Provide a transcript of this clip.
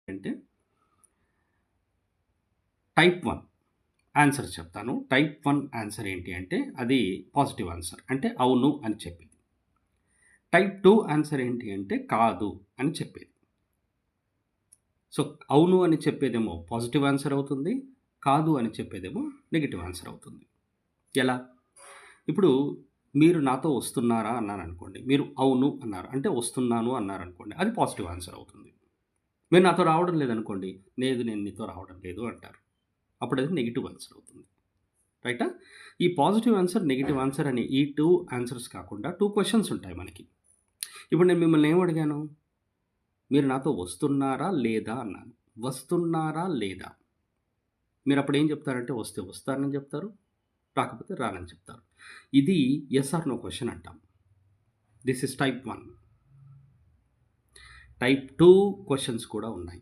అంటే type 1 answer చెప్తాను. Type 1 answer ఏంటి అంటే అది పాజిటివ్ ఆన్సర్. అంటే అవును అని చెప్పేది. టైప్ 2 ఆన్సర్ ఏంటి అంటే కాదు అని చెప్పేది. సో, అవును అని చెప్పేదేమో పాజిటివ్ ఆన్సర్ అవుతుంది. కాదు అని చెప్పేదేమో నెగెటివ్ ఆన్సర్ అవుతుంది. ఎలా? ఇప్పుడు మీరు నాతో వస్తున్నారా అన్నాననుకోండి. మీరు అవును అన్నారు. అంటే వస్తున్నాను అన్నారనుకోండి. అది పాజిటివ్ ఆన్సర్ అవుతుంది. మీరు నాతో రావడం లేదనుకోండి. లేదు నేను నీతో రావడం లేదు అంటారు. అప్పుడది నెగెటివ్ ఆన్సర్ అవుతుంది. రైటా? ఈ పాజిటివ్ ఆన్సర్, నెగెటివ్ ఆన్సర్ అని ఈ 2 ఆన్సర్స్ కాకుండా 2 క్వెషన్స్ ఉంటాయి మనకి. ఇప్పుడు నేను మిమ్మల్ని ఏమడిగాను? మీరు నాతో వస్తున్నారా? లేదా? అన్నాను. వస్తున్నారా? లేదా? మీరప్పుడు ఏం చెప్తారంటే వస్తే వస్తానని చెప్తారు. రాకపోతే రానని చెప్తారు. ఇది యెస్ ఆర్ నో క్వెషన్ అంటాం. This is type 1. Type 2 questions కూడా ఉన్నాయి.